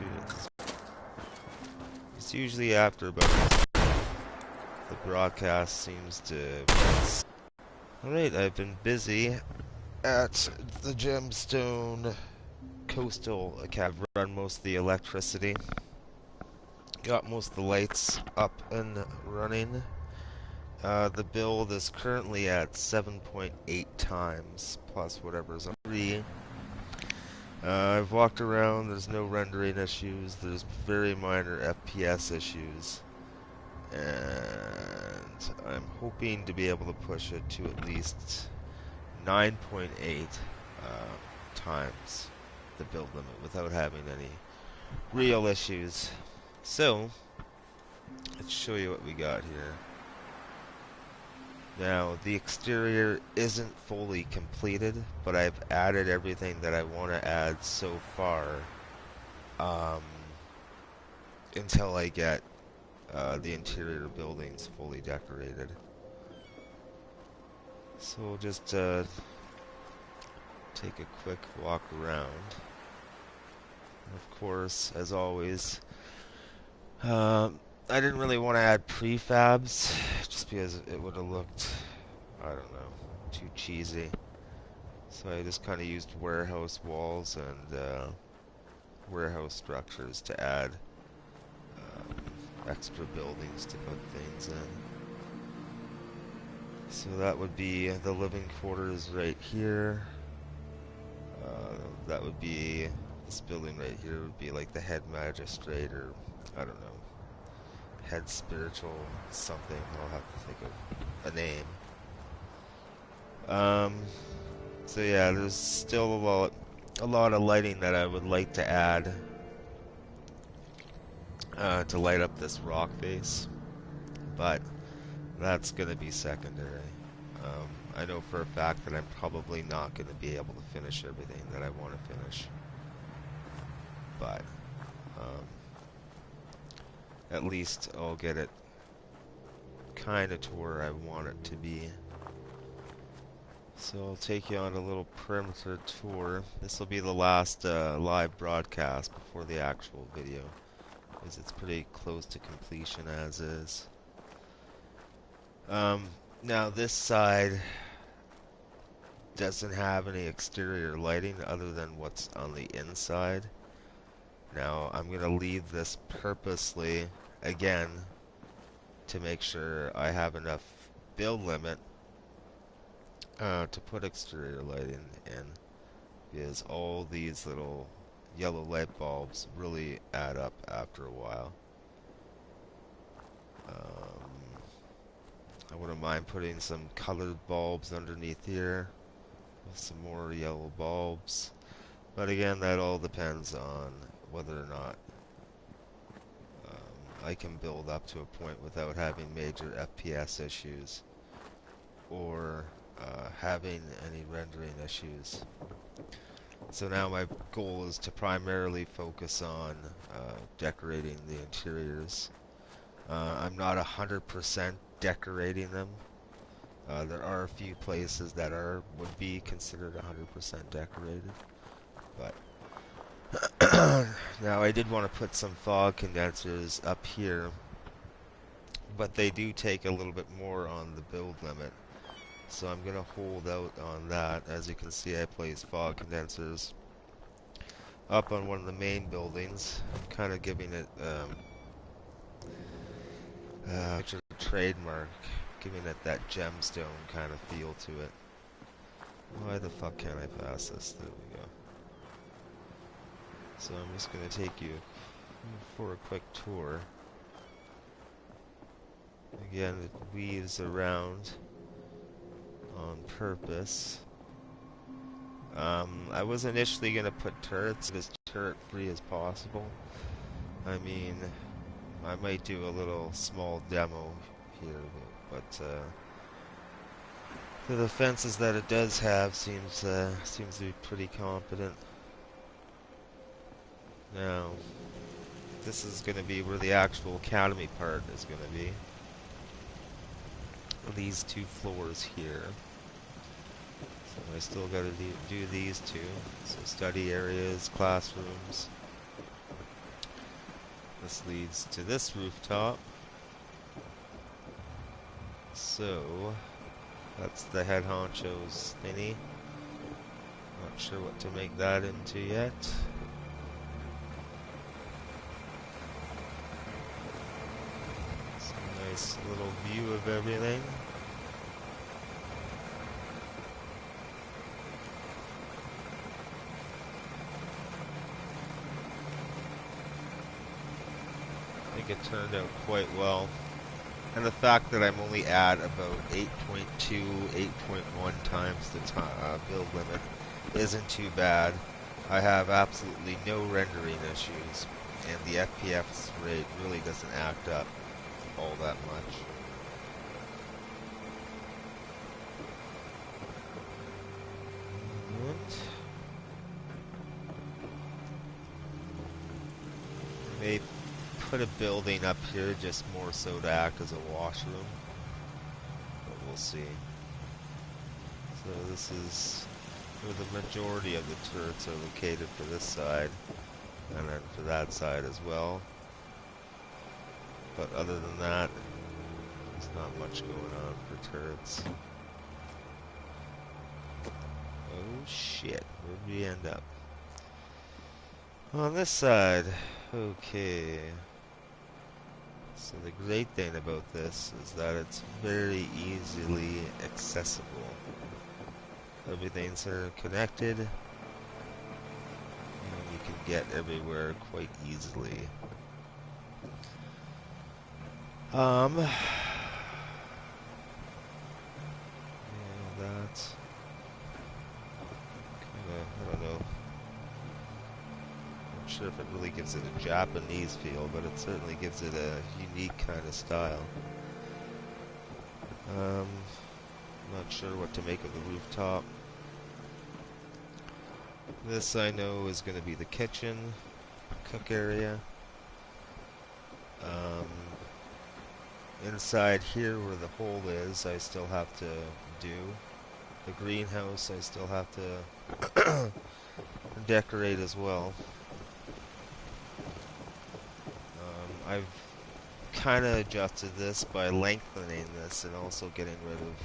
troubleshoot it. It's usually after about the broadcast seems to... Alright, I've been busy at the Gemstone Coastal Cab. Run most of the electricity. Got most of the lights up and running. The build is currently at 7.8 times, plus whatever's on 3. I've walked around, there's no rendering issues, there's very minor FPS issues. And I'm hoping to be able to push it to at least 9.8 times the build limit without having any real issues. So, let's show you what we got here. Now, the exterior isn't fully completed, but I've added everything that I want to add so far until I get the interior buildings fully decorated. So we'll just take a quick walk around. Of course, as always, I didn't really want to add prefabs just because it would have looked, I don't know, too cheesy. So I just kind of used warehouse walls and warehouse structures to add extra buildings to put things in. So that would be the living quarters right here. That would be, this building right here would be like the head magistrate, or I don't know, head spiritual something. I'll have to think of a name. So yeah, there's still a lot of lighting that I would like to add to light up this rock face, but that's gonna be secondary. I know for a fact that I'm probably not gonna be able to finish everything that I want to finish, but at least I'll get it kind of to where I want it to be. So I'll take you on a little perimeter tour. This will be the last live broadcast before the actual video, because it's pretty close to completion as is. Now this side doesn't have any exterior lighting other than what's on the inside. Now I'm going to leave this purposely, again, to make sure I have enough build limit to put exterior lighting in, because all these little yellow light bulbs really add up after a while. I wouldn't mind putting some colored bulbs underneath here with some more yellow bulbs, but again, that all depends on whether or not I can build up to a point without having major FPS issues or having any rendering issues. So now my goal is to primarily focus on decorating the interiors. I'm not 100% decorating them. There are a few places that would be considered 100% decorated, but now I did want to put some fog condensers up here, but they do take a little bit more on the build limit, so I'm going to hold out on that. As you can see, I placed fog condensers up on one of the main buildings, kind of giving it a trademark, giving it that gemstone kind of feel to it. Why the fuck can't I pass this? There we go. So I'm just going to take you for a quick tour. Again, it weaves around on purpose. I was initially going to put turrets as turret free as possible. I mean, I might do a little small demo here, but the defenses that it does have seems to be pretty competent. Now, this is going to be where the actual academy part is going to be. These two floors here. So I still got to do these two. So study areas, classrooms. this leads to this rooftop. So, that's the head honcho's thingy. Not sure what to make that into yet. It's a nice little view of everything. I think it turned out quite well. And the fact that I'm only at about 8.2, 8.1 times the build limit isn't too bad. I have absolutely no rendering issues, and the FPS rate really doesn't act up all that much. They put a building up here just more so to act as a washroom, but we'll see. So this is where the majority of the turrets are located for this side, and then for that side as well. But other than that, there's not much going on for turrets. Oh shit, where'd we end up? On this side, okay. So the great thing about this is that it's very easily accessible. Everything's connected, and you can get everywhere quite easily. Yeah, that's kinda, I don't know. Not sure if it really gives it a Japanese feel, but it certainly gives it a unique kind of style. Not sure what to make of the rooftop. This I know is going to be the kitchen, cook area. Inside here where the hole is, I still have to do. The greenhouse I still have to decorate as well. I've kind of adjusted this by lengthening this and also getting rid of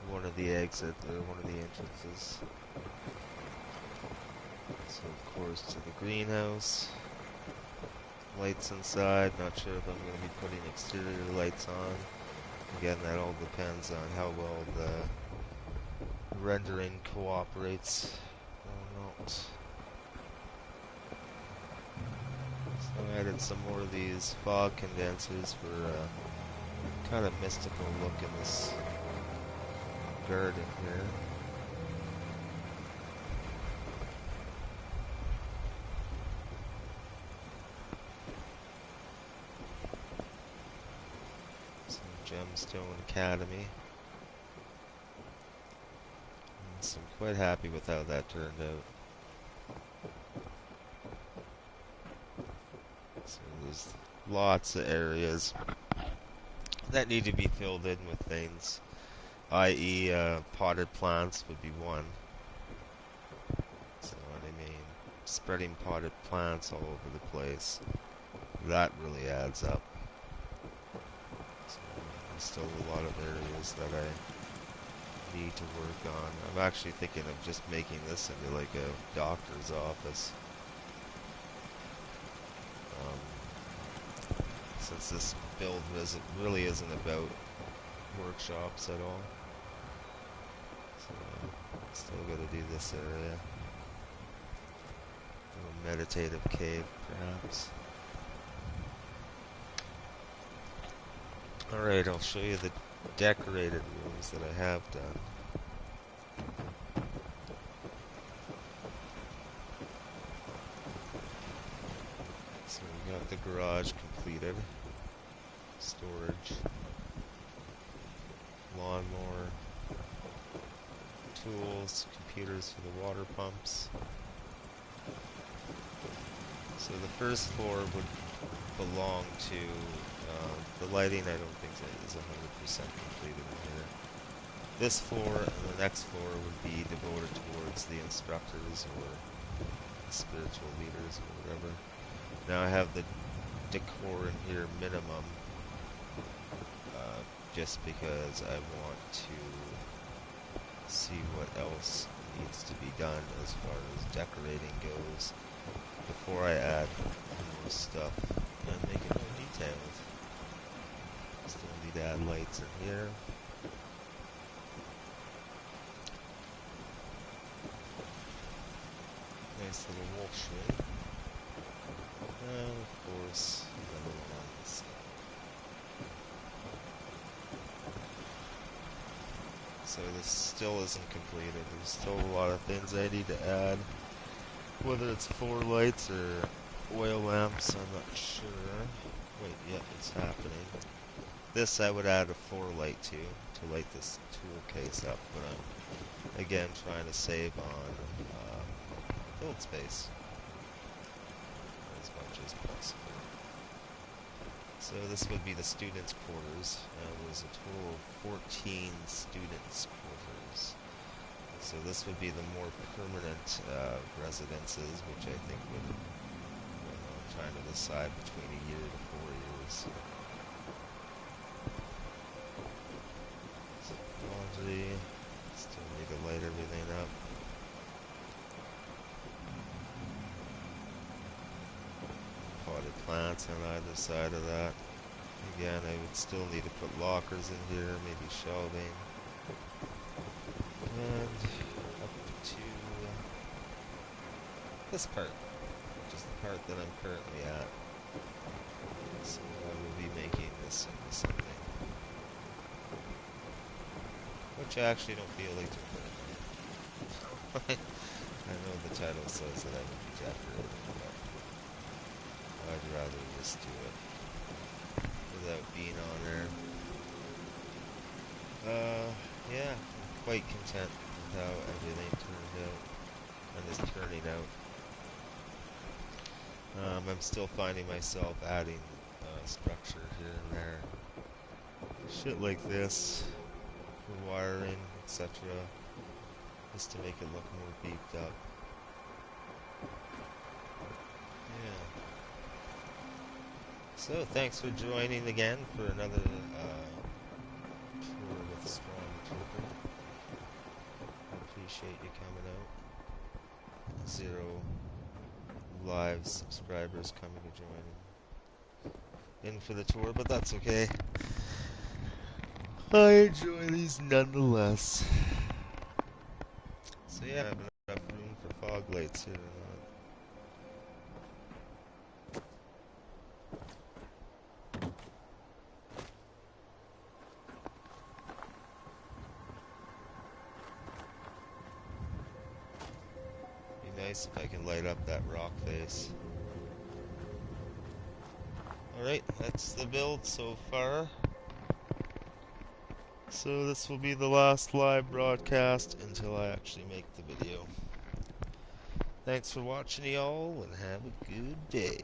one of the exits, or one of the entrances. So of course to the greenhouse. Lights inside, not sure if I'm going to be putting exterior lights on. Again, that all depends on how well the rendering cooperates or not. So I added some more of these fog condensers for a kind of mystical look in this garden here. Gemstone Academy. So I'm quite happy with how that turned out. So there's lots of areas that need to be filled in with things, i.e. Potted plants would be one. So what I mean, spreading potted plants all over the place, that really adds up. Still a lot of areas that I need to work on. I'm actually thinking of just making this into like a doctor's office. Since this build really isn't about workshops at all. So still gotta do this area. A meditative cave perhaps. Alright, I'll show you the decorated rooms that I have done. So we got the garage completed. Storage. Lawnmower. Tools, computers for the water pumps. So the first floor would belong to the lighting. I don't think is 100% completed in here. This floor and the next floor would be devoted towards the instructors or the spiritual leaders or whatever. Now I have the decor in here minimum, just because I want to see what else needs to be done as far as decorating goes before I add more stuff and make it more detailed. Still need to add lights in here. Nice little wolf shrimp. And of course, another one on this side. So this still isn't completed. There's still a lot of things I need to add. Whether it's 4 lights or oil lamps, I'm not sure. Wait, yep, it's happening. This I would add a 4 light to light this tool case up, but I'm again trying to save on build space as much as possible. So this would be the students' quarters. There's a total of 14 students' quarters. So this would be the more permanent residences, which I think would, I'm trying to decide between a year to 4 years. So laundry, still need to light everything up. Potted plants on either side of that. Again, I would still need to put lockers in here, maybe shelving. And up to this part, which is the part that I'm currently at. So I will be making this into something, which I actually don't feel like doing right now. I know the title says that I would be decorating, but I'd rather just do it without being on there. Yeah, I'm quite content with how everything turned out, and is turning out. I'm still finding myself adding structure here and there. Shit like this, for wiring, etc. Just to make it look more beefed up. Yeah. So, thanks for joining again for another tour with Strom The Trooper. I appreciate you coming out. 0 live subscribers coming to join in for the tour, but that's okay. I enjoy these nonetheless. So yeah, I have enough room for fog lights here or not. Nice if I can light up that rock face. Alright, that's the build so far. So this will be the last live broadcast until I actually make the video. Thanks for watching, y'all, and have a good day.